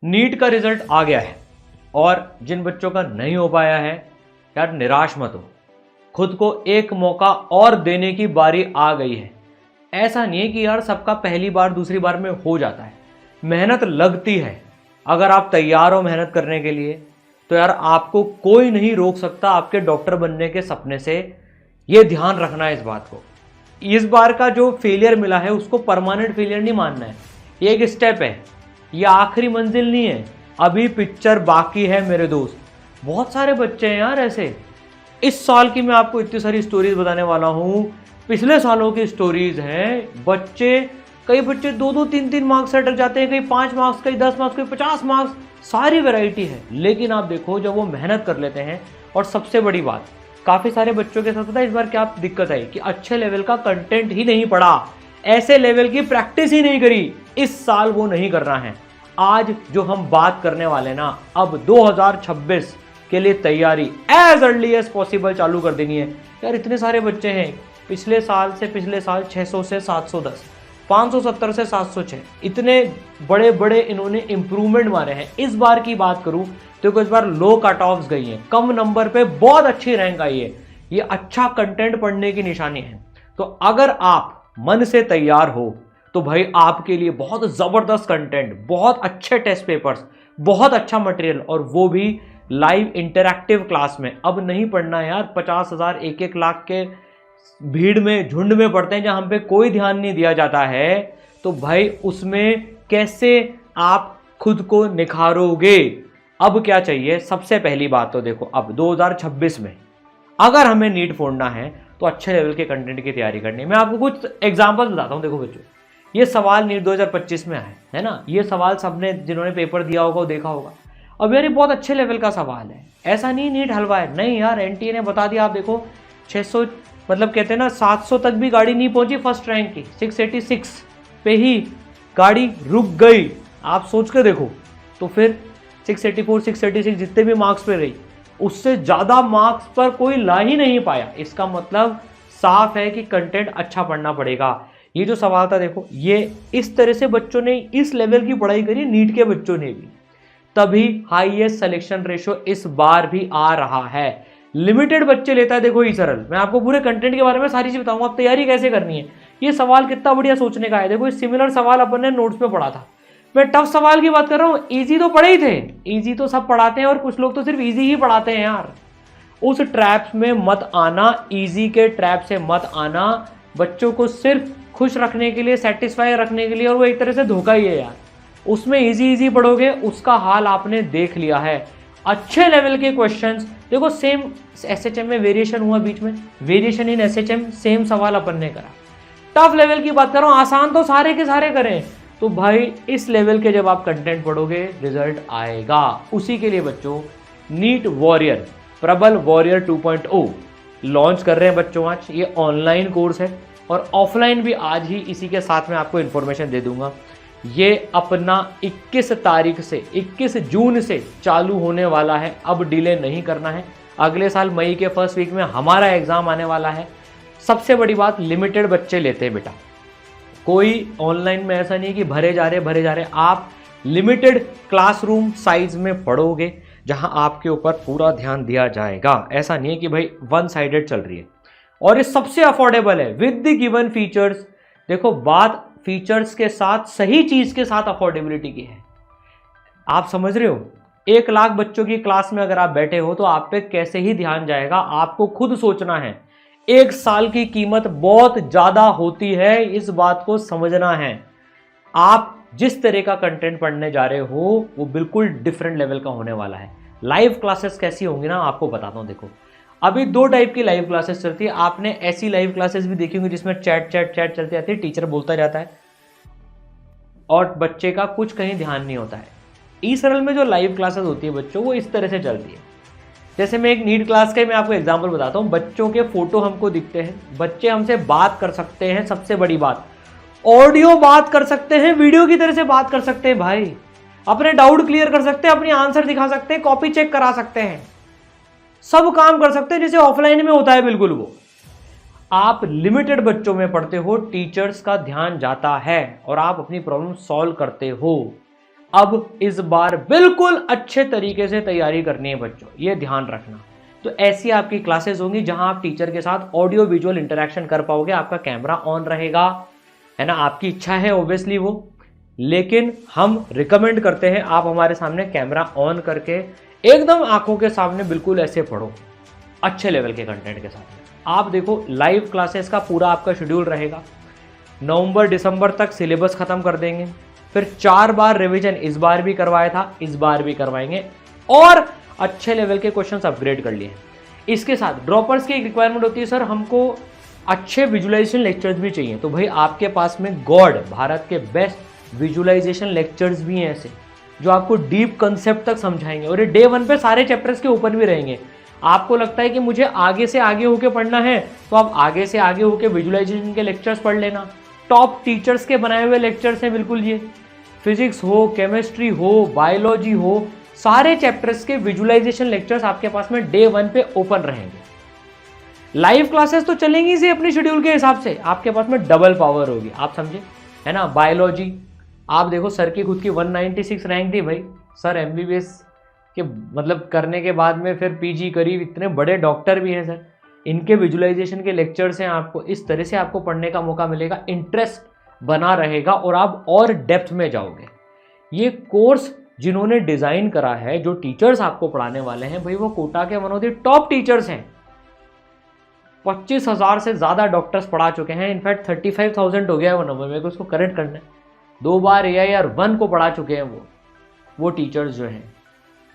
NEET का result आ गया है और जिन बच्चों का नहीं हो पाया है यार निराश मत हो, खुद को एक मौका और देने की बारी आ गई है। ऐसा नहीं है कि यार सबका पहली बार दूसरी बार में हो जाता है, मेहनत लगती है। अगर आप तैयार हो मेहनत करने के लिए तो यार आपको कोई नहीं रोक सकता आपके डॉक्टर बनने के सपने से। ये ध्यान रखना है इस बात को। इस बार का जो फेलियर मिला है उसको परमानेंट फेलियर नहीं मानना है, ये एक स्टेप है, ये आखिरी मंजिल नहीं है, अभी पिक्चर बाकी है मेरे दोस्त। बहुत सारे बच्चे हैं यार ऐसे। इस साल की मैं आपको इतनी सारी स्टोरीज बताने वाला हूँ, पिछले सालों की स्टोरीज हैं। बच्चे, कई बच्चे 2-2, 3-3 मार्क्स से अटक जाते हैं, कई 5 मार्क्स, कई 10 मार्क्स, कई 50 मार्क्स, सारी वैरायटी है। लेकिन आप देखो जब वो मेहनत कर लेते हैं, और सबसे बड़ी बात, काफ़ी सारे बच्चों के साथ पता है इस बार क्या दिक्कत आई कि अच्छे लेवल का कंटेंट ही नहीं पढ़ा, ऐसे लेवल की प्रैक्टिस ही नहीं करी। इस साल वो नहीं करना है। आज जो हम बात करने वाले ना, अब 2026 के लिए तैयारी एज अर्ली एज पॉसिबल चालू कर देनी है। यार इतने सारे बच्चे हैं, पिछले साल 600 से 710, 570 से 706, इतने बड़े बड़े इन्होंने इंप्रूवमेंट मारे हैं। इस बार की बात करूं तो इस बार लो कट ऑफ्स गई हैं, कम नंबर पे बहुत अच्छी रैंक आई है। ये अच्छा कंटेंट पढ़ने की निशानी है। तो अगर आप मन से तैयार हो तो भाई आपके लिए बहुत जबरदस्त कंटेंट, बहुत अच्छे टेस्ट पेपर्स, बहुत अच्छा मटेरियल, और वो भी लाइव इंटरैक्टिव क्लास में। अब नहीं पढ़ना यार 50,000 1-1 लाख के भीड़ में, झुंड में पढ़ते हैं जहां हम पे कोई ध्यान नहीं दिया जाता है। तो भाई उसमें कैसे आप खुद को निखारोगे? अब क्या चाहिए? सबसे पहली बात तो देखो, अब 2026 में अगर हमें नीट फोड़ना है तो अच्छे लेवल के कंटेंट की तैयारी करनी है। मैं आपको कुछ एग्जांपल बताता हूं। देखो बच्चों, ये सवाल नीट 2025 में आए है ना, ये सवाल सबने जिन्होंने पेपर दिया होगा वो देखा होगा। अब यार ये बहुत अच्छे लेवल का सवाल है, ऐसा नहीं नीट हलवा है, नहीं यार, एनटीए ने बता दिया। आप देखो 600, मतलब कहते हैं ना 700 तक भी गाड़ी नहीं पहुंची फर्स्ट रैंक की, 686 पे ही गाड़ी रुक गई। आप सोच के देखो, तो फिर 684, 686 जितने भी मार्क्स पे रही, उससे ज़्यादा मार्क्स पर कोई ला ही नहीं पाया। इसका मतलब साफ है कि कंटेंट अच्छा पढ़ना पड़ेगा। ये जो सवाल था देखो, ये इस तरह से बच्चों ने इस लेवल की पढ़ाई करी, नीट के बच्चों ने भी, तभी हाईएस्ट सिलेक्शन रेशो इस बार भी आ रहा है। लिमिटेड बच्चे लेता है देखो ई सरल। मैं आपको पूरे कंटेंट के बारे में सारी चीज बताऊंगा, आप तैयारी कैसे करनी है। ये सवाल कितना बढ़िया सोचने का है। देखो सिमिलर सवाल अपन ने नोट्स में पढ़ा था। मैं टफ सवाल की बात कर रहा हूँ, इजी तो पढ़े ही थे, इजी तो सब पढ़ाते हैं, और कुछ लोग तो सिर्फ इजी ही पढ़ाते हैं यार। उस ट्रैप में मत आना, इजी के ट्रैप से मत आना। बच्चों को सिर्फ खुश रखने के लिए, सेटिस्फाई रखने के लिए, और वो एक तरह से धोखा ही है यार। उसमें इजी पढ़ोगे, उसका हाल आपने देख लिया है। अच्छे लेवल के क्वेश्चंस देखो, सेम एसएचएम में वेरिएशन हुआ बीच में, वेरिएशन इन एसएचएम, सेम सवाल अपन ने करा। टफ लेवल की बात कर रहा हूं, आसान तो सारे के सारे करें। तो भाई इस लेवल के जब आप कंटेंट पढ़ोगे रिजल्ट आएगा। उसी के लिए बच्चों नीट वॉरियर, प्रबल वॉरियर 2.0 लॉन्च कर रहे हैं बच्चों आज। ये ऑनलाइन कोर्स है और ऑफलाइन भी आज ही इसी के साथ में आपको इन्फॉर्मेशन दे दूंगा। ये अपना 21 तारीख से, 21 जून से चालू होने वाला है। अब डिले नहीं करना है। अगले साल मई के फर्स्ट वीक में हमारा एग्जाम आने वाला है। सबसे बड़ी बात, लिमिटेड बच्चे लेते हैं बेटा, कोई ऑनलाइन में ऐसा नहीं कि भरे जा रहे। आप लिमिटेड क्लासरूम साइज में पढ़ोगे जहां आपके ऊपर पूरा ध्यान दिया जाएगा। ऐसा नहीं है कि भाई वन साइडेड चल रही है। और ये सबसे अफोर्डेबल है विद द गिवन फीचर्स। देखो बात फीचर्स के साथ, सही चीज के साथ अफोर्डेबिलिटी की है। आप समझ रहे हो? 1 लाख बच्चों की क्लास में अगर आप बैठे हो तो आप पे कैसे ही ध्यान जाएगा, आपको खुद सोचना है। 1 साल की कीमत बहुत ज्यादा होती है, इस बात को समझना है। आप जिस तरह का कंटेंट पढ़ने जा रहे हो वो बिल्कुल डिफरेंट लेवल का होने वाला है। लाइव क्लासेस कैसी होंगी ना, आपको बताता हूं। देखो अभी 2 टाइप की लाइव क्लासेस चलती है। आपने ऐसी लाइव क्लासेस भी देखी होंगी जिसमें चैट चलती रहती है, टीचर बोलता जाता है और बच्चे का कुछ कहीं ध्यान नहीं होता है। ई सरल में जो लाइव क्लासेस होती है बच्चों, वो इस तरह से चलती है। जैसे मैं एक नीट क्लास का मैं आपको एग्जांपल बताता हूँ। बच्चों के फोटो हमको दिखते हैं, बच्चे हमसे बात कर सकते हैं। सबसे बड़ी बात, ऑडियो बात कर सकते हैं, वीडियो की तरह से बात कर सकते हैं भाई। अपने डाउट क्लियर कर सकते हैं, अपनी आंसर दिखा सकते हैं, कॉपी चेक करा सकते हैं, सब काम कर सकते हैं जैसे ऑफलाइन में होता है बिल्कुल वो। आप लिमिटेड बच्चों में पढ़ते हो, टीचर्स का ध्यान जाता है और आप अपनी प्रॉब्लम सॉल्व करते हो। अब इस बार बिल्कुल अच्छे तरीके से तैयारी करनी है बच्चों, ये ध्यान रखना। तो ऐसी आपकी क्लासेस होंगी जहां आप टीचर के साथ ऑडियो विजुअल इंटरेक्शन कर पाओगे, आपका कैमरा ऑन रहेगा, है ना, आपकी इच्छा है ऑब्वियसली वो, लेकिन हम रिकमेंड करते हैं आप हमारे सामने कैमरा ऑन करके एकदम आंखों के सामने बिल्कुल ऐसे पढ़ो, अच्छे लेवल के कंटेंट के साथ। आप देखो लाइव क्लासेस का पूरा आपका शेड्यूल रहेगा, नवंबर दिसंबर तक सिलेबस खत्म कर देंगे, फिर 4 बार रिवीजन इस बार भी करवाया था, इस बार भी करवाएंगे, और अच्छे लेवल के क्वेश्चंस अपग्रेड कर लिए। इसके साथ ड्रॉपर्स की एक रिक्वायरमेंट होती है, सर हमको अच्छे विजुअलाइजेशन लेक्चर्स भी चाहिए, तो भाई आपके पास में गॉड भारत के बेस्ट विजुअलाइजेशन लेक्चर्स भी हैं ऐसे, जो आपको डीप कंसेप्ट तक समझाएंगे, और ये डे 1 पे सारे चैप्टर्स के ऊपर भी रहेंगे। आपको लगता है कि मुझे आगे से आगे होके पढ़ना है, तो आप आगे से आगे होके विजुअलाइजेशन के लेक्चर्स पढ़ लेना। टॉप टीचर्स के बनाए हुए लेक्चर्स हैं बिल्कुल, ये फिजिक्स हो, केमिस्ट्री हो, बायोलॉजी हो, सारे चैप्टर्स के विजुअलाइजेशन लेक्चर्स आपके पास में डे 1 पे ओपन रहेंगे। लाइव क्लासेस तो चलेंगी ही अपने शेड्यूल के हिसाब से, आपके पास में डबल पावर होगी, आप समझे, है ना। बायोलॉजी आप देखो, सर की खुद की 196 रैंक थी भाई, सर एमबीबीएस के मतलब करने के बाद में फिर पीजी करी, इतने बड़े डॉक्टर भी हैं सर, इनके विजुअलाइजेशन के लेक्चर्स हैं। आपको इस तरह से आपको पढ़ने का मौका मिलेगा, इंटरेस्ट बना रहेगा और आप और डेप्थ में जाओगे। ये कोर्स जिन्होंने डिज़ाइन करा है, जो टीचर्स आपको पढ़ाने वाले हैं भाई, वो कोटा के one of the top teachers हैं। 25,000 से ज़्यादा डॉक्टर्स पढ़ा चुके हैं, इनफैक्ट 35,000 हो गया है वो नंबर, मेरे को उसको करेक्ट करना है। 2 बार AIR-1 को पढ़ा चुके हैं वो टीचर्स जो हैं,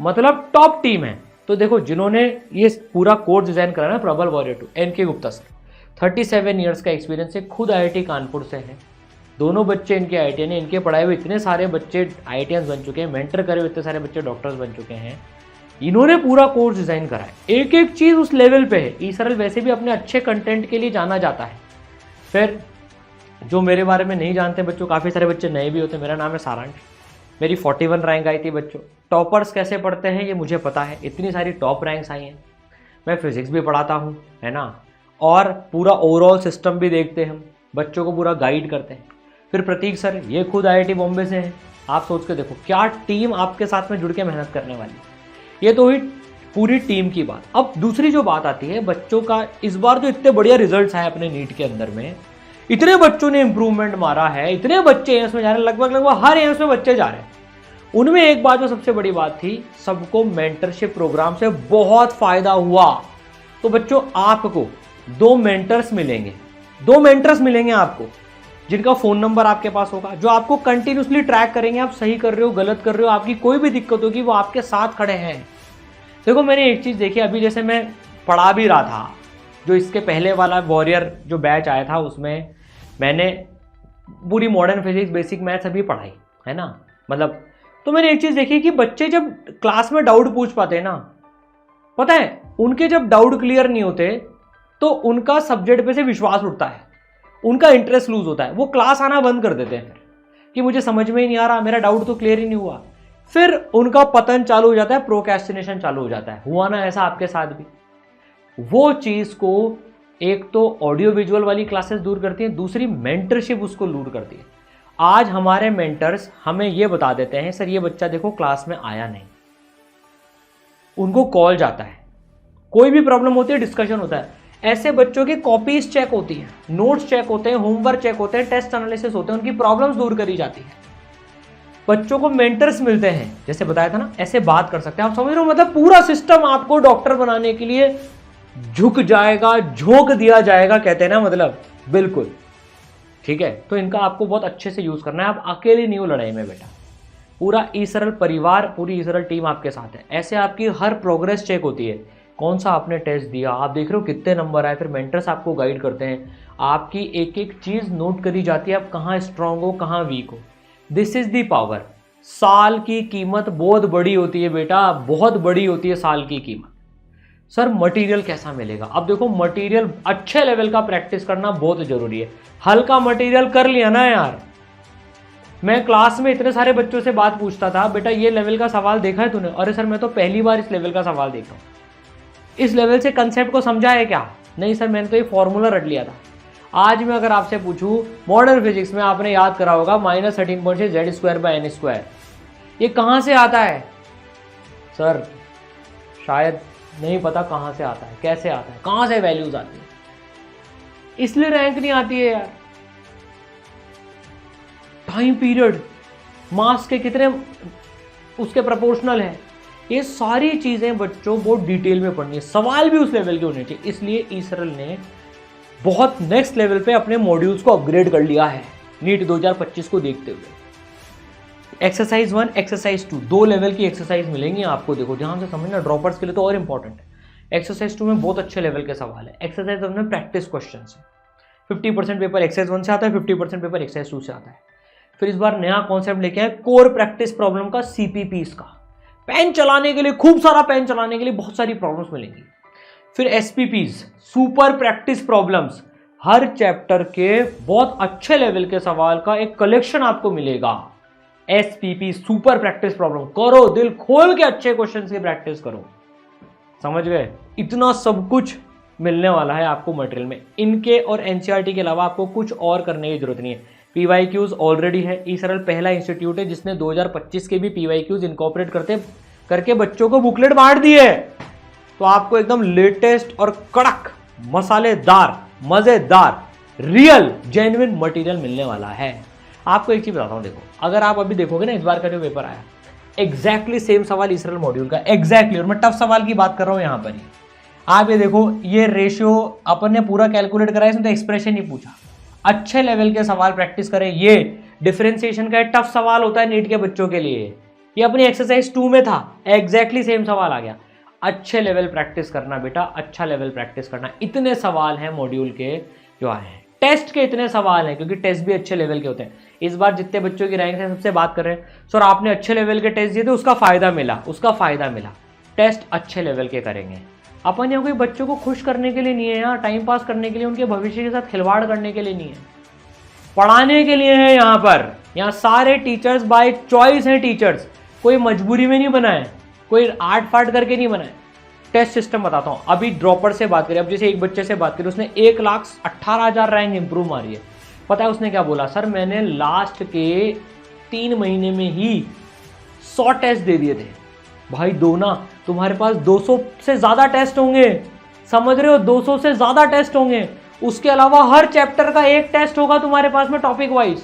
मतलब टॉप टीम है। तो देखो जिन्होंने ये पूरा कोर्स डिज़ाइन करा ना, प्रबल warrior 2 NK Gupta sir, 37 years का एक्सपीरियंस है, खुद IIT कानपुर से हैं, दोनों बच्चे इनके IITian हैं, इनके पढ़ाए हुए इतने सारे बच्चे IITians बन चुके हैं, मेंटर करे हुए इतने सारे बच्चे डॉक्टर्स बन चुके हैं। इन्होंने पूरा कोर्स डिज़ाइन करा है, एक एक चीज़ उस लेवल पे है। ईसरल वैसे भी अपने अच्छे कंटेंट के लिए जाना जाता है। फिर जो मेरे बारे में नहीं जानते बच्चों, काफ़ी सारे बच्चे नए भी होते हैं, मेरा नाम है सारांश, मेरी 41 रैंक आई थी बच्चों। टॉपर्स कैसे पढ़ते हैं ये मुझे पता है, इतनी सारी टॉप रैंक्स आई हैं। मैं फिजिक्स भी पढ़ाता हूँ, है ना, और पूरा ओवरऑल सिस्टम भी देखते हैं हम, बच्चों को पूरा गाइड करते हैं। फिर प्रतीक सर ये खुद IIT बॉम्बे से हैं, आप सोच के देखो क्या टीम आपके साथ में जुड़ के मेहनत करने वाली है। ये तो हुई पूरी टीम की बात। अब दूसरी जो बात आती है बच्चों का, इस बार जो इतने बढ़िया रिजल्ट्स आए अपने नीट के अंदर में, इतने बच्चों ने इंप्रूवमेंट मारा है, इतने बच्चे एम्स में जा रहे हैं, लगभग हर एम्स में बच्चे जा रहे हैं। उनमें एक बात जो सबसे बड़ी बात थी, सबको मेंटरशिप प्रोग्राम से बहुत फायदा हुआ। तो बच्चों आपको 2 मेंटर्स मिलेंगे, 2 मेंटर्स मिलेंगे आपको, जिनका फ़ोन नंबर आपके पास होगा, जो आपको कंटिन्यूसली ट्रैक करेंगे, आप सही कर रहे हो, गलत कर रहे हो, आपकी कोई भी दिक्कत होगी वो आपके साथ खड़े हैं। देखो मैंने एक चीज़ देखी, अभी जैसे मैं पढ़ा भी रहा था, जो इसके पहले वाला वॉरियर जो बैच आया था उसमें मैंने पूरी मॉडर्न फिजिक्स, बेसिक मैथ्स अभी पढ़ाई है ना, मतलब। तो मैंने एक चीज़ देखी कि बच्चे जब क्लास में डाउट पूछ पाते हैं ना, पता है उनके जब डाउट क्लियर नहीं होते तो उनका सब्जेक्ट पे से विश्वास उठता है, उनका इंटरेस्ट लूज होता है, वो क्लास आना बंद कर देते हैं फिर कि मुझे समझ में ही नहीं आ रहा, मेरा डाउट तो क्लियर ही नहीं हुआ। फिर उनका पतन चालू हो जाता है, प्रोक्रेस्टिनेशन चालू हो जाता है। हुआ ना ऐसा आपके साथ भी? वो चीज़ को एक तो ऑडियो विजुअल वाली क्लासेस दूर करती हैं, दूसरी मेंटरशिप उसको दूर करती है। आज हमारे मेंटर्स हमें ये बता देते हैं, सर ये बच्चा देखो क्लास में आया नहीं, उनको कॉल जाता है, कोई भी प्रॉब्लम होती है डिस्कशन होता है, ऐसे बच्चों की कॉपीज चेक होती हैं, नोट्स चेक होते हैं, होमवर्क चेक होते हैं, टेस्ट एनालिसिस होते हैं, उनकी प्रॉब्लम्स दूर करी जाती है। बच्चों को मेंटर्स मिलते हैं, जैसे बताया था ना, ऐसे बात कर सकते हैं। आप समझ रहे हो, मतलब पूरा सिस्टम आपको डॉक्टर बनाने के लिए झुक जाएगा, झोंक दिया जाएगा, कहते हैं ना, मतलब बिल्कुल ठीक है। तो इनका आपको बहुत अच्छे से यूज करना है, आप अकेले नहीं हो लड़ाई में बेटा, पूरा ईसरल परिवार, पूरी ईसरल टीम आपके साथ है। ऐसे आपकी हर प्रोग्रेस चेक होती है, कौन सा आपने टेस्ट दिया, आप देख रहे हो कितने नंबर आए, फिर मेंटर्स आपको गाइड करते हैं, आपकी एक एक चीज़ नोट करी जाती है, आप कहाँ स्ट्रांग हो, कहाँ वीक हो। This is the power. साल की कीमत बहुत बड़ी होती है बेटा, बहुत बड़ी होती है साल की कीमत। सर मटेरियल कैसा मिलेगा? अब देखो मटेरियल अच्छे लेवल का प्रैक्टिस करना बहुत जरूरी है। हल्का मटेरियल कर लिया ना यार, मैं क्लास में इतने सारे बच्चों से बात पूछता था, बेटा ये लेवल का सवाल देखा है तूने? अरे सर मैं तो पहली बार इस लेवल का सवाल देख रहा हूँ, इस लेवल से कंसेप्ट को समझा है क्या? नहीं सर मैंने तो ये फॉर्मूला रट लिया था। आज मैं अगर आपसे पूछूं, मॉडर्न फिजिक्स में आपने याद करा होगा -13.6 z² / n², ये कहाँ से आता है सर? शायद नहीं पता कहाँ से आता है, कैसे आता है, कहाँ से वैल्यूज आती है, इसलिए रैंक नहीं आती है यार। टाइम पीरियड, मास के कितने उसके प्रोपोर्शनल है, ये सारी चीजें बच्चों बहुत डिटेल में पढ़नी है, सवाल भी उस लेवल के होने चाहिए। इसलिए ईसरल ने बहुत नेक्स्ट लेवल पे अपने मॉड्यूल्स को अपग्रेड कर लिया है नीट 2025 को देखते हुए। एक्सरसाइज 1, एक्सरसाइज 2, 2 लेवल की एक्सरसाइज मिलेंगी आपको। देखो ध्यान से समझना, ड्रॉपर्स के लिए तो और इंपॉर्टेंट है। एक्सरसाइज 2 में बहुत अच्छे लेवल के सवाल है। एक्सरसाइज 1 में प्रैक्टिस क्वेश्चन है, 50% पेपर एक्सरसाइज 1 से आता है, 50% पेपर एक्सरसाइज 2 से आता है। फिर इस बार नया कॉन्सेप्ट लेके आए कोर प्रैक्टिस प्रॉब्लम का, CPPs का। पेन चलाने के लिए, खूब सारा पेन चलाने के लिए बहुत सारी प्रॉब्लम्स मिलेंगी। फिर SPPs, सुपर प्रैक्टिस प्रॉब्लम्स, हर चैप्टर के बहुत अच्छे लेवल के सवाल का एक कलेक्शन आपको मिलेगा। SPP, सुपर प्रैक्टिस प्रॉब्लम करो, दिल खोल के अच्छे क्वेश्चन की प्रैक्टिस करो। समझ गए? इतना सब कुछ मिलने वाला है आपको मटेरियल में। इनके और NCERT के अलावा आपको कुछ और करने की जरूरत नहीं है। PYQs ऑलरेडी है। ईसरल पहला इंस्टीट्यूट है जिसने 2025 के भी PYQs इनकॉर्पोरेट करके बच्चों को बुकलेट बांट दी है। तो आपको एकदम लेटेस्ट और कड़क, मसालेदार, मजेदार, रियल, जेन्युइन मटेरियल मिलने वाला है। आपको एक चीज बताता हूं, देखो अगर आप अभी देखोगे ना, इस बार का जो पेपर आया एग्जैक्टली सेम सवाल ईसरल मॉड्यूल का, एग्जैक्टली, और मैं टफ सवाल की बात कर रहा हूं यहां पर ही। आप ये देखो, ये रेशियो अपन ने पूरा कैलकुलेट करा है, इसमें तो एक्सप्रेशन ही पूछा। अच्छे लेवल के सवाल प्रैक्टिस करें। ये डिफरेंशिएशन का टफ सवाल होता है नीट के बच्चों के लिए, ये अपनी एक्सरसाइज 2 में था, एग्जैक्टली सेम सवाल आ गया। अच्छे लेवल प्रैक्टिस करना बेटा, अच्छा लेवल प्रैक्टिस करना। इतने सवाल हैं मॉड्यूल के जो आए हैं, टेस्ट के इतने सवाल हैं, क्योंकि टेस्ट भी अच्छे लेवल के होते हैं। इस बार जितने बच्चों की रैंक है सबसे बात कर रहे हैं, सर आपने अच्छे लेवल के टेस्ट दिए थे, उसका फायदा मिला। टेस्ट अच्छे लेवल के करेंगे अपन। यहाँ कोई बच्चों को खुश करने के लिए नहीं है, यहाँ टाइम पास करने के लिए, उनके भविष्य के साथ खिलवाड़ करने के लिए नहीं है, पढ़ाने के लिए है। यहाँ पर यहाँ सारे टीचर्स बाय चॉइस हैं टीचर्स, कोई मजबूरी में नहीं बनाए, कोई आर्ट फाट करके नहीं बनाए। टेस्ट सिस्टम बताता हूँ। अभी ड्रॉपर से बात करें, अब जैसे एक बच्चे से बात करें, उसने 1,18,000 रैंक इंप्रूव मारी है। पता है उसने क्या बोला? सर मैंने लास्ट के 3 महीने में ही 100 टेस्ट दे दिए थे। भाई दो ना, तुम्हारे पास 200 से ज्यादा टेस्ट होंगे, समझ रहे हो? 200 से ज्यादा टेस्ट होंगे। उसके अलावा हर चैप्टर का एक टेस्ट होगा तुम्हारे पास में, टॉपिक वाइज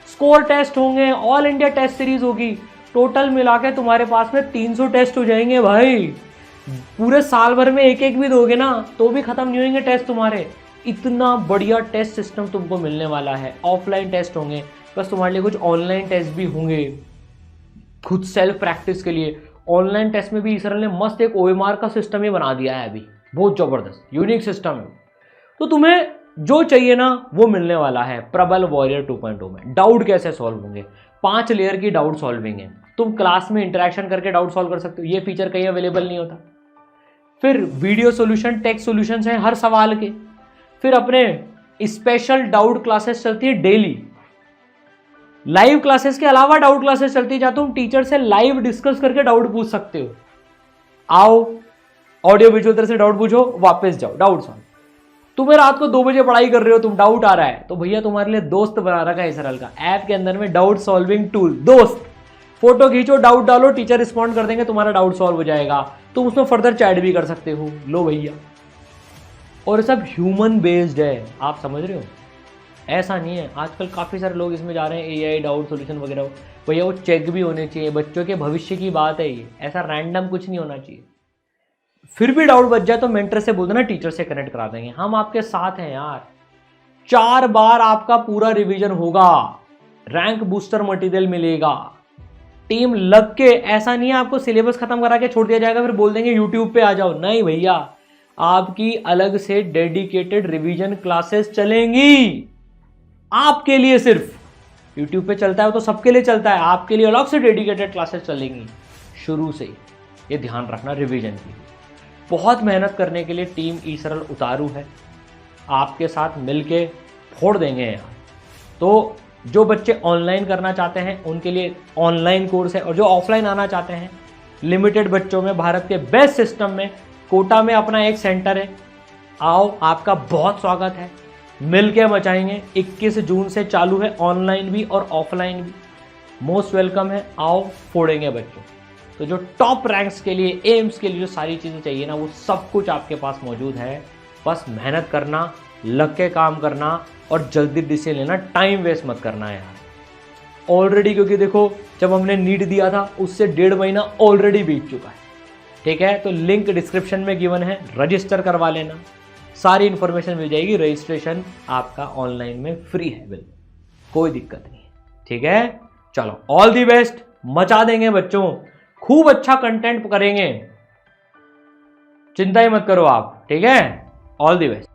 स्कोर टेस्ट होंगे, ऑल इंडिया टेस्ट सीरीज होगी। टोटल मिला के तुम्हारे पास में 300 टेस्ट हो जाएंगे भाई। पूरे साल भर में एक एक भी दोगे ना तो भी खत्म नहीं होंगे टेस्ट तुम्हारे। इतना बढ़िया टेस्ट सिस्टम तुमको मिलने वाला है। ऑफलाइन टेस्ट होंगे, बस तुम्हारे लिए कुछ ऑनलाइन टेस्ट भी होंगे खुद सेल्फ प्रैक्टिस के लिए। ऑनलाइन टेस्ट में भी ईसरल ने मस्त एक OMR का सिस्टम ही बना दिया है अभी, बहुत जबरदस्त यूनिक सिस्टम है। तो तुम्हें जो चाहिए ना वो मिलने वाला है प्रबल वॉरियर 2.0 में। डाउट कैसे सॉल्व होंगे? 5 लेयर की डाउट सॉल्विंग है। तुम क्लास में इंटरेक्शन करके डाउट सॉल्व कर सकते हो, ये फीचर कहीं अवेलेबल नहीं होता। फिर वीडियो सॉल्यूशन, टेक्स्ट सॉल्यूशंस हैं हर सवाल के। फिर अपने स्पेशल डाउट क्लासेस चलती है डेली। लाइव क्लासेस के अलावा डाउट क्लासेस चलती है जहां तुम टीचर से लाइव डिस्कस करके डाउट पूछ सकते हो। आओ, ऑडियो विजुअल तरह से डाउट पूछो, वापस जाओ, डाउट सॉल्व। तुम्हें रात को 2 बजे पढ़ाई कर रहे हो, तुम डाउट आ रहा है, तो भैया तुम्हारे लिए दोस्त बना रखा है ईसरल का ऐप के अंदर में, डाउट सॉल्विंग टूल दोस्त। फोटो खींचो, डाउट डालो, टीचर रिस्पॉन्ड कर देंगे, तुम्हारा डाउट सॉल्व हो जाएगा। तुम उसमें फर्दर चैट भी कर सकते हो। लो भैया, और ये सब ह्यूमन बेस्ड है, आप समझ रहे हो? ऐसा नहीं है, आजकल काफ़ी सारे लोग इसमें जा रहे हैं AI डाउट सॉल्यूशन वगैरह। भैया वो चेक भी होने चाहिए, बच्चों के भविष्य की बात है ये, ऐसा रैंडम कुछ नहीं होना चाहिए। फिर भी डाउट बच जाए तो मेंटर से बोल देना, टीचर से कनेक्ट करा देंगे, हम आपके साथ हैं यार। 4 बार आपका पूरा रिवीजन होगा, रैंक बूस्टर मटेरियल मिलेगा, टीम लग के। ऐसा नहीं है आपको सिलेबस खत्म करा के छोड़ दिया जाएगा फिर बोल देंगे यूट्यूब पे आ जाओ। नहीं भैया, आपकी अलग से डेडिकेटेड रिवीजन क्लासेस चलेंगी आपके लिए। सिर्फ यूट्यूब पे चलता है तो सबके लिए चलता है, आपके लिए अलग से डेडिकेटेड क्लासेस चलेंगी शुरू से ही। ये ध्यान रखना, रिवीजन की बहुत मेहनत करने के लिए टीम ईसरल उतारू है, आपके साथ मिलके फोड़ देंगे यार। तो जो बच्चे ऑनलाइन करना चाहते हैं उनके लिए ऑनलाइन कोर्स है, और जो ऑफलाइन आना चाहते हैं लिमिटेड बच्चों में भारत के बेस्ट सिस्टम में कोटा में अपना एक सेंटर है। आओ, आपका बहुत स्वागत है, मिल के मचाएंगे। 21 जून से चालू है, ऑनलाइन भी और ऑफलाइन भी। मोस्ट वेलकम है, आओ फोड़ेंगे बच्चों। तो जो टॉप रैंक्स के लिए, एम्स के लिए जो सारी चीज़ें चाहिए ना, वो सब कुछ आपके पास मौजूद है। बस मेहनत करना, लग के काम करना और जल्दी डिसीजन लेना, टाइम वेस्ट मत करना है यार ऑलरेडी। क्योंकि देखो जब हमने नीट दिया था उससे 1.5 महीना ऑलरेडी बीत चुका है, ठीक है। तो लिंक डिस्क्रिप्शन में गिवन है, रजिस्टर करवा लेना, सारी इंफॉर्मेशन मिल जाएगी। रजिस्ट्रेशन आपका ऑनलाइन में फ्री है, बिल्कुल कोई दिक्कत नहीं है, ठीक है। चलो ऑल दी बेस्ट, मचा देंगे बच्चों, खूब अच्छा कंटेंट करेंगे, चिंता ही मत करो आप, ठीक है। All the best.